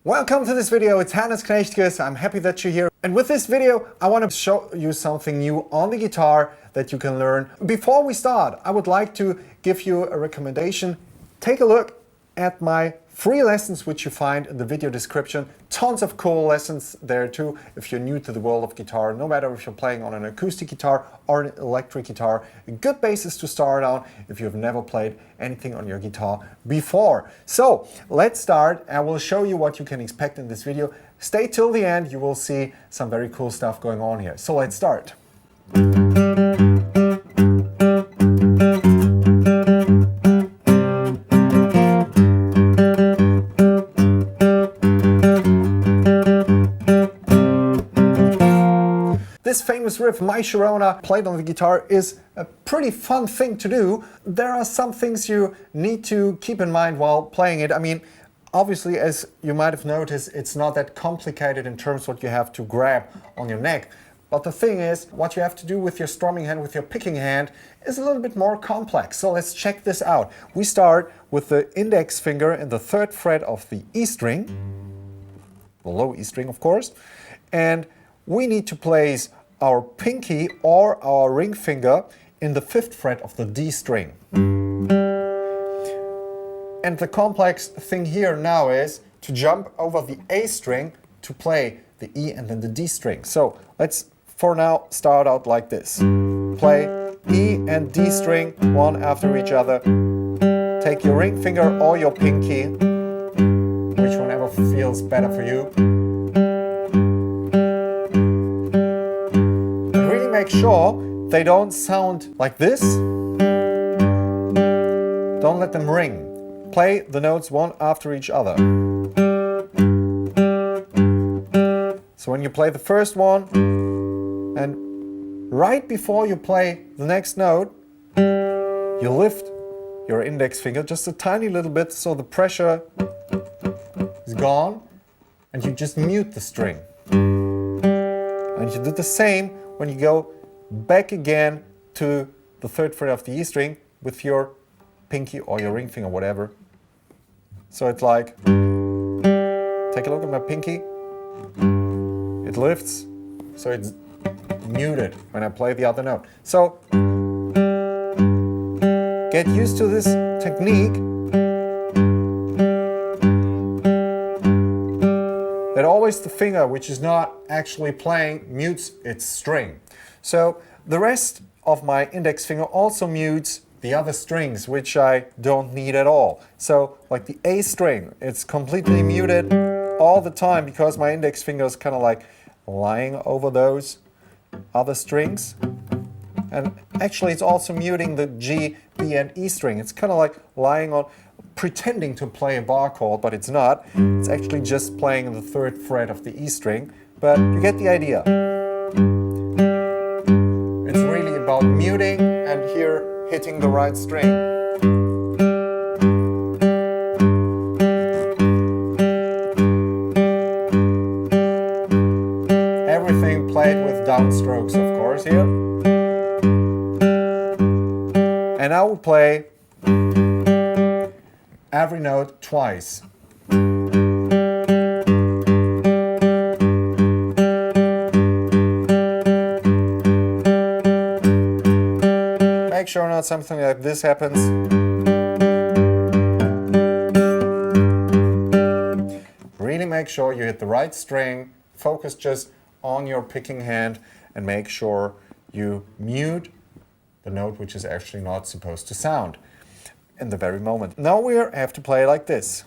Welcome to this video, it's Hannes Knechtges. I'm happy that you're here. And with this video, I want to show you something new on the guitar that you can learn. Before we start, I would like to give you a recommendation. Take a look at my free lessons, which you find in the video description. Tons of cool lessons there too, if you're new to the world of guitar, no matter if you're playing on an acoustic guitar or an electric guitar. A good basis to start on if you've never played anything on your guitar before. So let's start. I will show you what you can expect in this video. Stay till the end, you will see some very cool stuff going on here. So let's start. This famous riff, My Sharona, played on the guitar, is a pretty fun thing to do. There are some things you need to keep in mind while playing it. I mean, obviously, as you might have noticed, it's not that complicated in terms of what you have to grab on your neck. But the thing is, what you have to do with your strumming hand, with your picking hand, is a little bit more complex. So let's check this out. We start with the index finger in the 3rd fret of the E string, the low E string, of course, and we need to place our pinky or our ring finger in the 5th fret of the D string. And the complex thing here now is to jump over the A string to play the E and then the D string. So let's for now start out like this. Play E and D string one after each other. Take your ring finger or your pinky, which whenever feels better for you. Make sure they don't sound like this. Don't let them ring. Play the notes one after each other. So when you play the first one, and right before you play the next note, you lift your index finger just a tiny little bit so the pressure is gone, and you just mute the string. And you do the same when you go back again to the 3rd fret of the E string with your pinky or your ring finger, whatever. So it's like, take a look at my pinky. It lifts, so it's muted when I play the other note. So get used to this technique. That always the finger, which is not actually playing, mutes its string. So the rest of my index finger also mutes the other strings, which I don't need at all. So like the A string, it's completely muted all the time because my index finger is kind of like lying over those other strings. And actually it's also muting the G, B and E string. It's kind of like lying on, pretending to play a bar chord, but it's not. It's actually just playing the 3rd fret of the E string, but you get the idea. It's really about muting and here hitting the right string. Everything played with downstrokes, of course, here. And I will play every note twice. Make sure not something like this happens. Really make sure you hit the right string, focus just on your picking hand and make sure you mute the note which is actually not supposed to sound in the very moment. Now we have to play like this.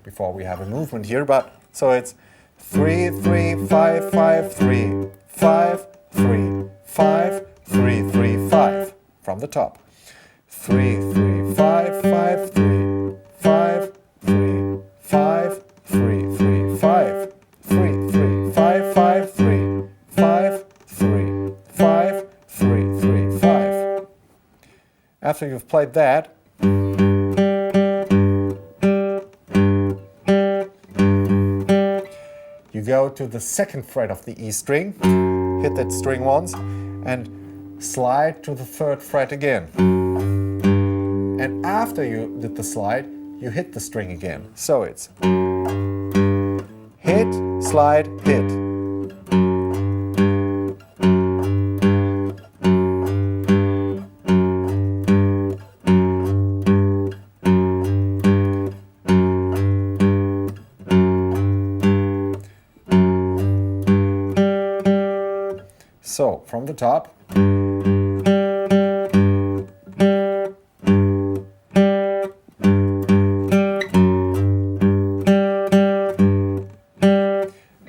Before we have a movement here, but so it's 3, 3, 5, 5, 3, 5, 3, 5, 3, 3, 5 from the top. 3, 3, 5, 5, 3, 5, 3, 5, 3, 3, 5, 3, 3, 5, 5, 3, 5, 3, 5, 3, 3, 5. After you've played that, you go to the 2nd fret of the E string, hit that string once, and slide to the 3rd fret again. And after you did the slide, you hit the string again. So it's hit, slide, hit. So, from the top.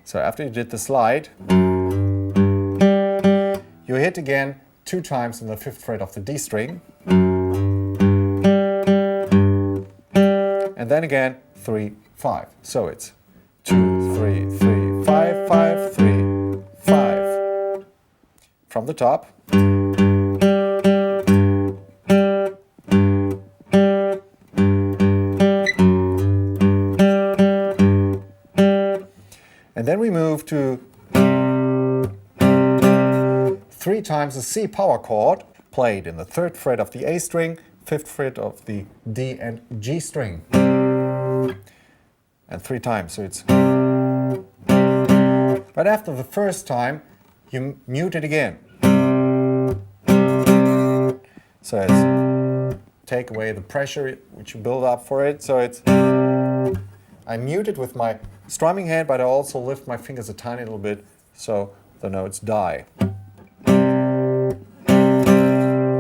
So after you did the slide, you hit again 2 times in the 5th fret of the D string. And then again 3, 5. So it's 2, 3, 3, 5, 5, 3, 5. From the top. And then we move to 3 times the C power chord, played in the 3rd fret of the A string, 5th fret of the D and G string. And 3 times, so it's... But after the first time, you mute it again. So it's take away the pressure which you build up for it. So it's... I mute it with my strumming hand, but I also lift my fingers a tiny little bit so the notes die.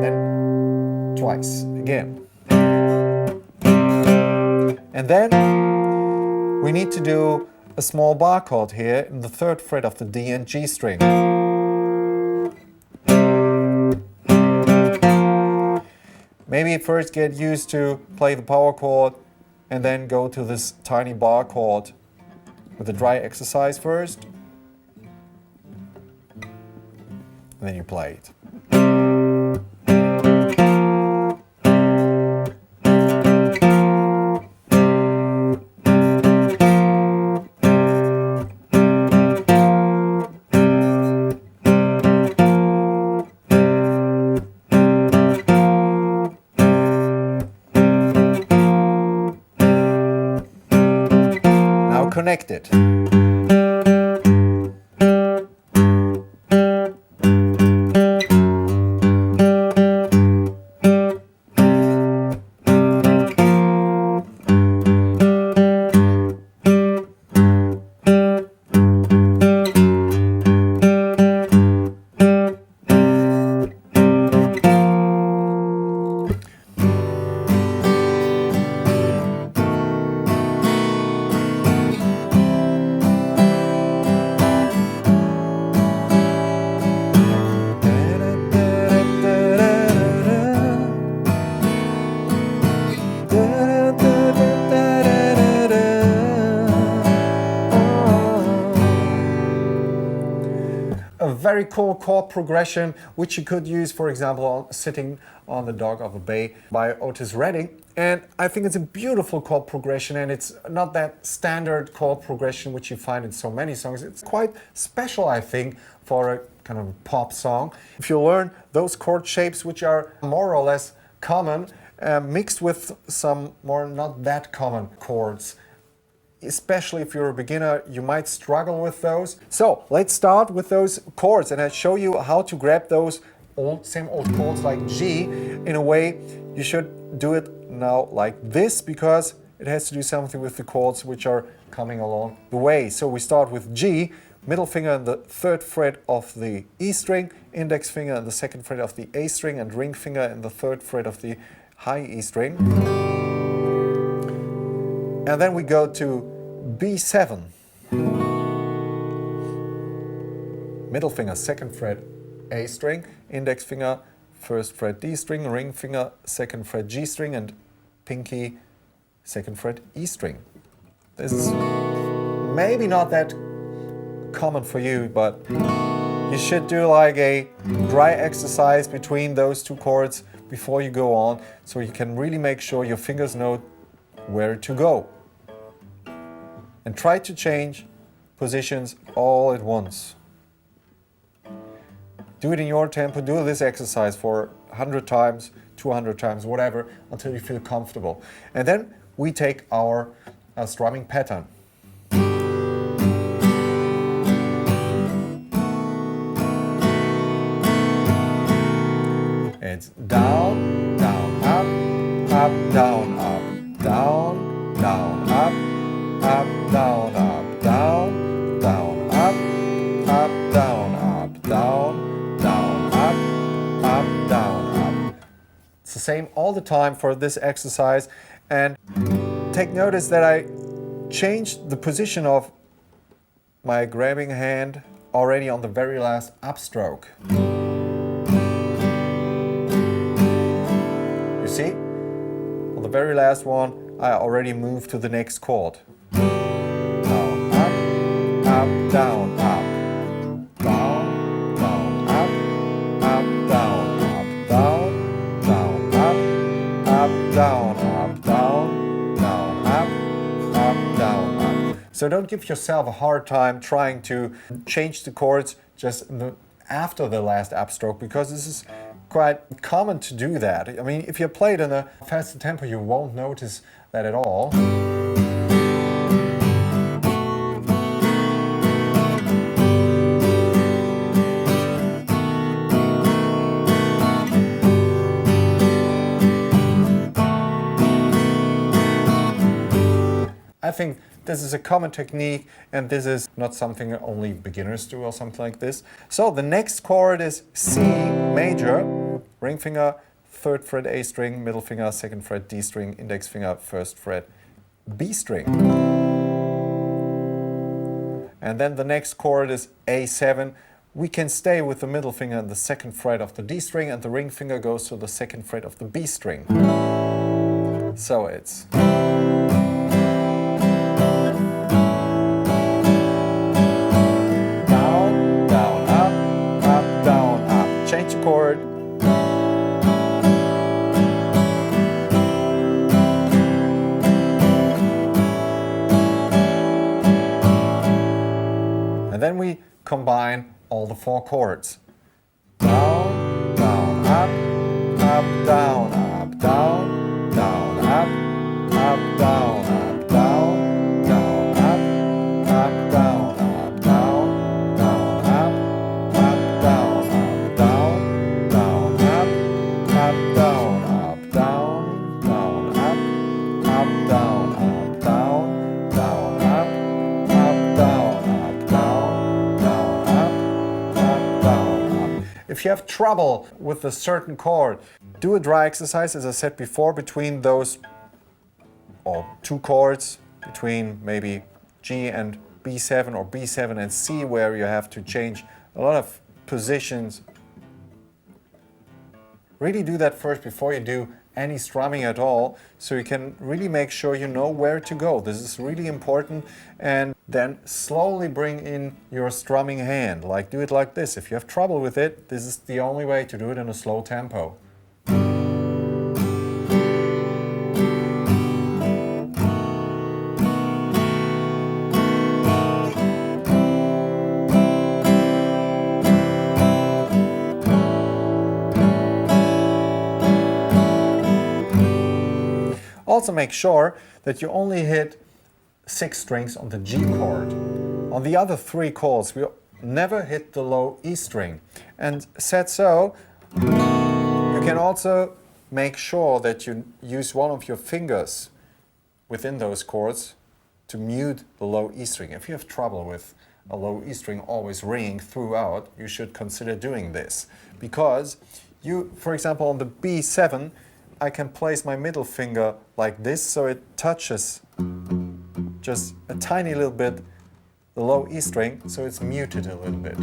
Then twice again. And then we need to do a small bar chord here in the 3rd fret of the D and G string. Maybe first get used to play the power chord and then go to this tiny bar chord with a dry exercise first, and then you play it. Now connect it. A very cool chord progression which you could use, for example, Sitting on the Dock of a Bay by Otis Redding. And I think it's a beautiful chord progression, and it's not that standard chord progression which you find in so many songs. It's quite special, I think, for a kind of pop song. If you learn those chord shapes which are more or less common, mixed with some more not that common chords, especially if you're a beginner, you might struggle with those. So let's start with those chords, and I'll show you how to grab those same old chords like G. In a way, you should do it now like this, because it has to do something with the chords which are coming along the way. So we start with G, middle finger in the 3rd fret of the E string, index finger in the 2nd fret of the A string, and ring finger in the 3rd fret of the high E string. And then we go to B7, middle finger 2nd fret A string, index finger 1st fret D string, ring finger 2nd fret G string, and pinky 2nd fret E string. This is maybe not that common for you, but you should do like a dry exercise between those 2 chords before you go on, so you can really make sure your fingers know where to go. And try to change positions all at once. Do it in your tempo. Do this exercise for 100 times 200 times, whatever, until you feel comfortable. And then we take our strumming pattern. It's down, down, up, up, down, up, down, down, up, up, down, up, down, down, up, up, down, up, down, down, up, up, down, up. It's the same all the time for this exercise. And take notice that I changed the position of my grabbing hand already on the very last upstroke. You see? On the very last one, I already moved to the next chord. Down, up, down, up, down, down, up, down, up, down, down, up, down, up, down, down, up, down, up. So don't give yourself a hard time trying to change the chords just after the last upstroke, because this is quite common to do that. I mean, if you play it in a faster tempo, you won't notice that at all. I think this is a common technique, and this is not something only beginners do or something like this. So the next chord is C major, ring finger, 3rd fret A string, middle finger, 2nd fret D string, index finger, 1st fret B string. And then the next chord is A7. We can stay with the middle finger and the 2nd fret of the D string, and the ring finger goes to the 2nd fret of the B string. So it's change the chord. And then we combine all the 4 chords. Down, down, up, down, up, down, down, up, down, up, down, down, up, down, up, down, down, up, down, down, down, up, down, down, down, up, down, down, down, up, down, down. If you have trouble with a certain chord, do a dry exercise, as I said before, between those or 2 chords, between maybe G and B7 or B7 and C, where you have to change a lot of positions. Really do that first before you do any strumming at all, so you can really make sure you know where to go. This is really important. And then slowly bring in your strumming hand. Like, do it like this. If you have trouble with it, this is the only way to do it in a slow tempo. Also make sure that you only hit 6 strings on the G chord. On the other 3 chords, we never hit the low E string. And said so, you can also make sure that you use one of your fingers within those chords to mute the low E string. If you have trouble with a low E string always ringing throughout, you should consider doing this. Because you, for example, on the B7, I can place my middle finger like this, so it touches just a tiny little bit the low E string, so it's muted a little bit.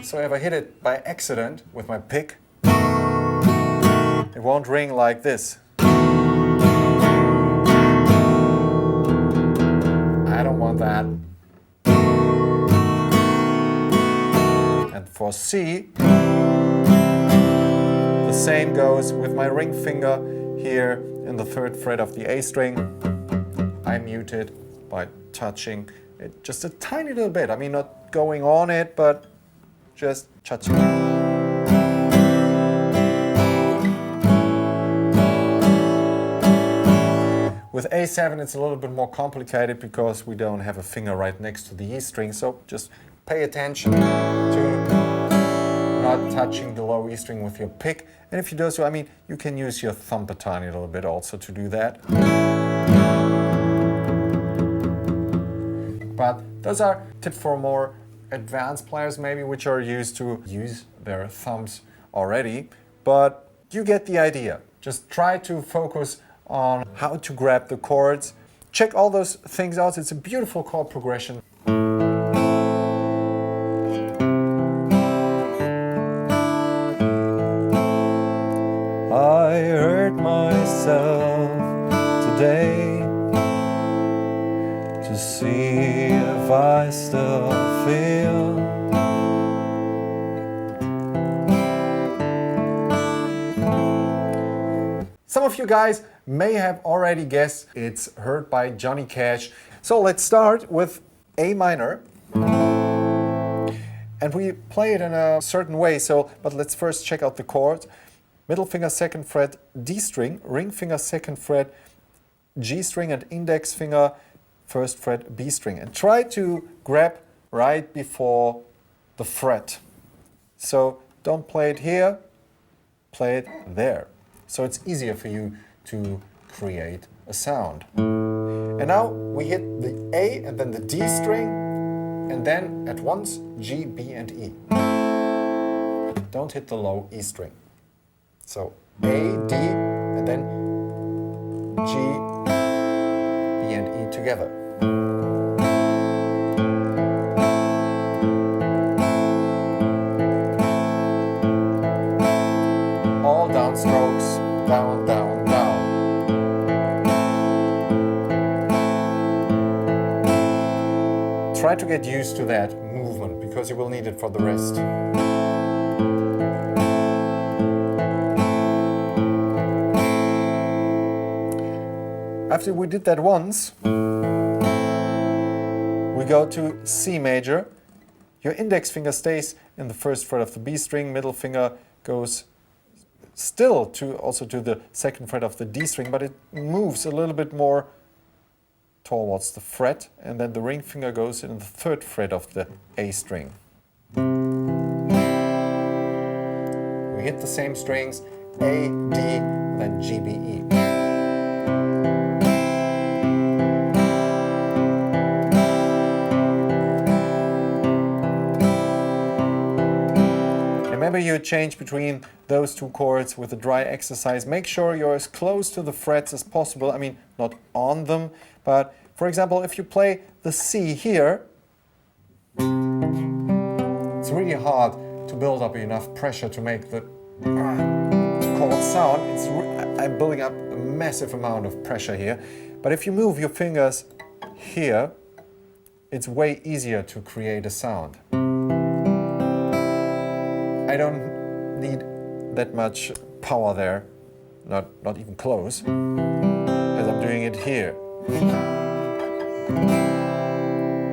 So if I hit it by accident with my pick, it won't ring like this. I don't want that. And for C, the same goes with my ring finger here in the 3rd fret of the A string. I mute it by touching it just a tiny little bit. I mean, not going on it, but just touching it. With A7 it's a little bit more complicated because we don't have a finger right next to the E string, so just pay attention to not touching the low E string with your pick. And if you do so, I mean, you can use your thumb a tiny little bit also to do that. But those are tips for more advanced players maybe, which are used to use their thumbs already. But you get the idea. Just try to focus on how to grab the chords. Check all those things out. It's a beautiful chord progression. I hurt myself today to see if I still feel. Some of you guys may have already guessed it's Hurt by Johnny Cash. So let's start with A minor. And we play it in a certain way, but let's first check out the chords. Middle finger 2nd fret D string, ring finger 2nd fret G string, and index finger 1st fret B string. And try to grab right before the fret. So don't play it here, play it there. So it's easier for you to create a sound. And now we hit the A and then the D string, and then at once G, B and E. Don't hit the low E string. So A, D, and then G, B and E together. All downstrokes, down, down, down. Try to get used to that movement because you will need it for the rest. After we did that once, we go to C major. Your index finger stays in the 1st fret of the B string, middle finger goes still also to the 2nd fret of the D string, but it moves a little bit more towards the fret, and then the ring finger goes in the 3rd fret of the A string. We hit the same strings, A, D, then G, B, E. Remember, you change between those two chords with a dry exercise. Make sure you're as close to the frets as possible. I mean, not on them, but for example, if you play the C here, it's really hard to build up enough pressure to make the chord sound. I'm building up a massive amount of pressure here. But if you move your fingers here, it's way easier to create a sound. I don't need that much power there, not even close, as I'm doing it here.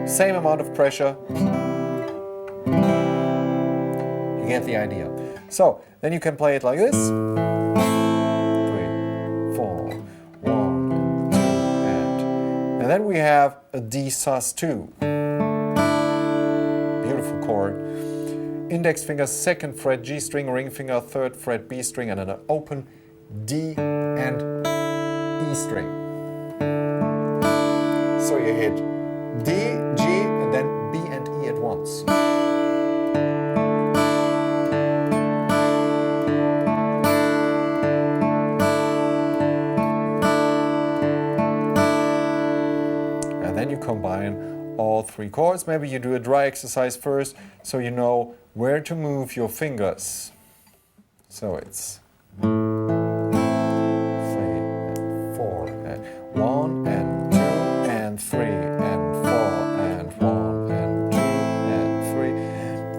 Same amount of pressure. You get the idea. So then you can play it like this. 3, 4, 1, 2, and then we have a D sus2. Beautiful chord. Index finger 2nd fret G string, ring finger 3rd fret B string, and an open D and E string. So you hit D, G, and then B and E at once. And then you combine all 3 chords. Maybe you do a dry exercise first, so you know where to move your fingers. So it's 3 and 4 and 1 and 2 and 3 and 4 and 1 and 2 and 3,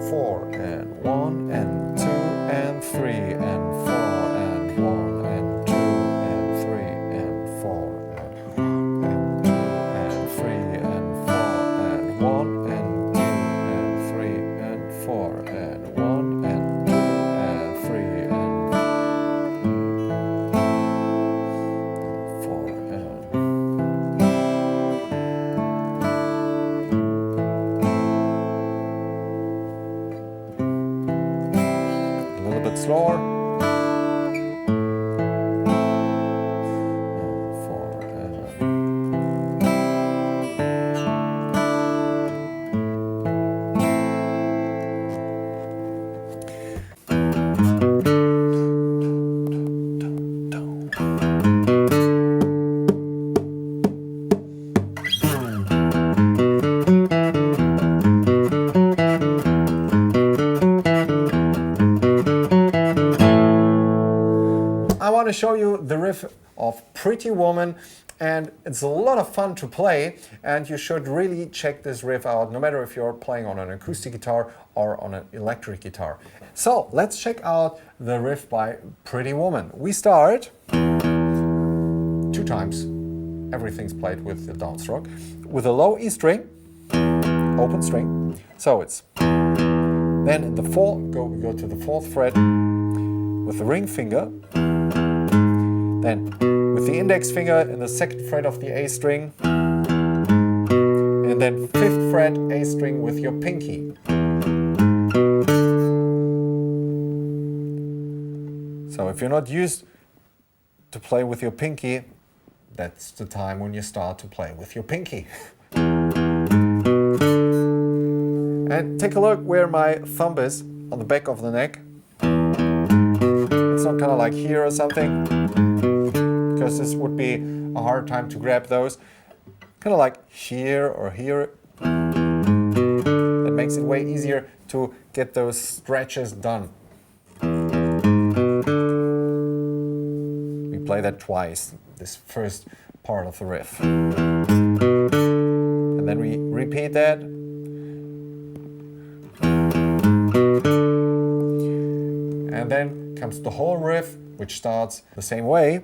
4 and 1 and 2 and 3 and 4 and 1 and 2 and 3 and 4 and 1 and 2 and 3 and 4 and 1 and 2 and 3 and 4 and 1 and 2 and 3 and want to show you the riff of Pretty Woman, and it's a lot of fun to play, and you should really check this riff out, no matter if you're playing on an acoustic guitar or on an electric guitar. So let's check out the riff by Pretty Woman. We start 2 times. Everything's played with the downstroke. With a low E string, open string. So it's then in the we go to the 4th fret with the ring finger. Then with the index finger in the 2nd fret of the A string. And then 5th fret A string with your pinky. So if you're not used to play with your pinky, that's the time when you start to play with your pinky. And take a look where my thumb is on the back of the neck. It's not kind of like here or something, because this would be a hard time to grab those. Kind of like here or here. That makes it way easier to get those stretches done. We play that twice, this first part of the riff. And then we repeat that. And then comes the whole riff, which starts the same way.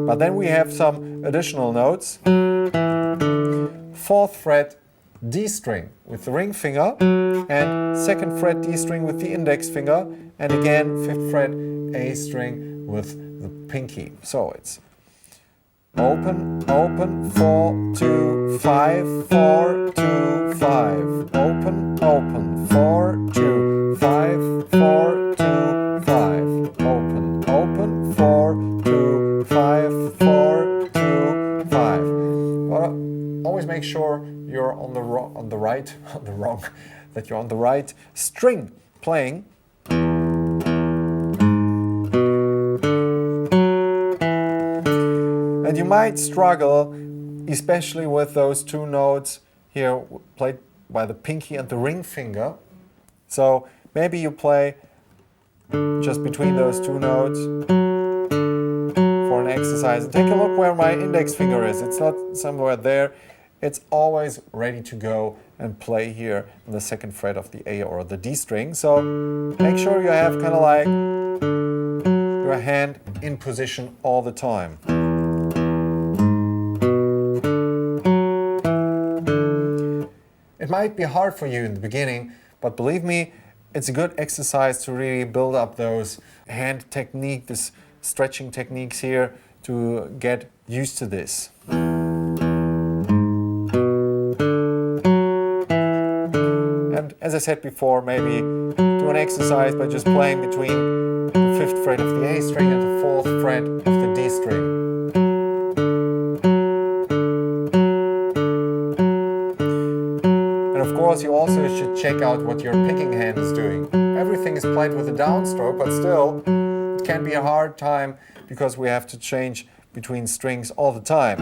But then we have some additional notes. 4th fret D string with the ring finger, and 2nd fret D string with the index finger, and again 5th fret A string with the pinky. So it's open, open, 4, 2, 5, 4, 2, 5. Open, open, 4, 2, 5, 4, 2, 5. Open, open, 4, 2, 5, 4, 2, 5. Well, always make sure you're on the that you're on the right string playing. And you might struggle, especially with those 2 notes here played by the pinky and the ring finger. So maybe you play just between those 2 notes for an exercise. And take a look where my index finger is. It's not somewhere there. It's always ready to go and play here in the 2nd fret of the A or the D string. So make sure you have kind of like your hand in position all the time. It might be hard for you in the beginning, but believe me, it's a good exercise to really build up those hand technique, this stretching techniques here, to get used to this. And as I said before, maybe do an exercise by just playing between the 5th fret of the A string and the 4th fret of the D string. Of course, you also should check out what your picking hand is doing. Everything is played with a downstroke, but still, it can be a hard time because we have to change between strings all the time.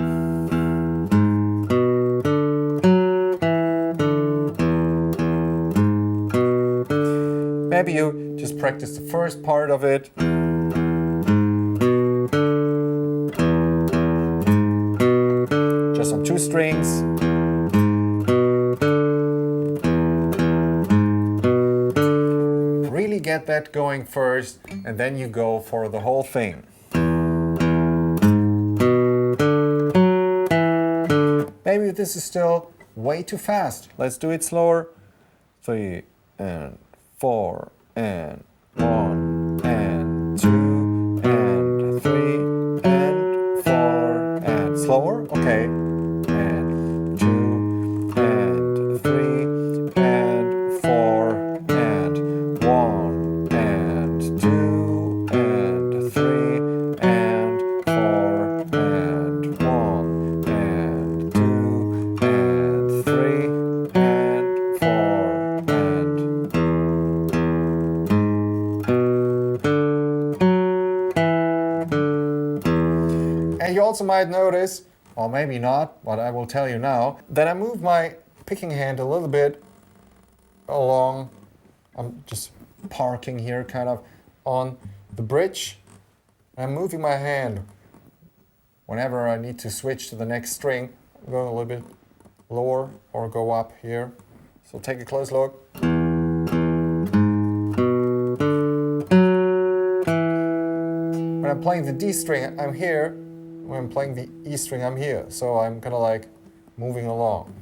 Maybe you just practice the first part of it. Just on 2 strings. Get that going first, and then you go for the whole thing. Maybe this is still way too fast. Let's do it slower. 3 and 4 and 1 and 2 and 3 and 4 and slower. Okay. And 2 and 3 and 4 and 1. 2 and 3 and 4 and 1 and 2 and 3 and 4 and. And you also might notice, or maybe not, but I will tell you now, that I move my picking hand a little bit along. I'm just parking here kind of on the bridge. I'm moving my hand whenever I need to switch to the next string. I'm going a little bit lower or go up here. So take a close look. When I'm playing the D string, I'm here. When I'm playing the E string, I'm here. So I'm kind of like moving along.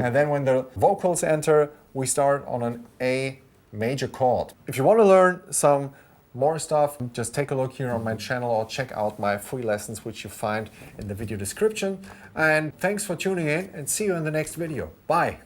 And then when the vocals enter, we start on an A major chord. If you want to learn some more stuff, just take a look here on my channel or check out my free lessons, which you find in the video description. And thanks for tuning in, and see you in the next video. Bye.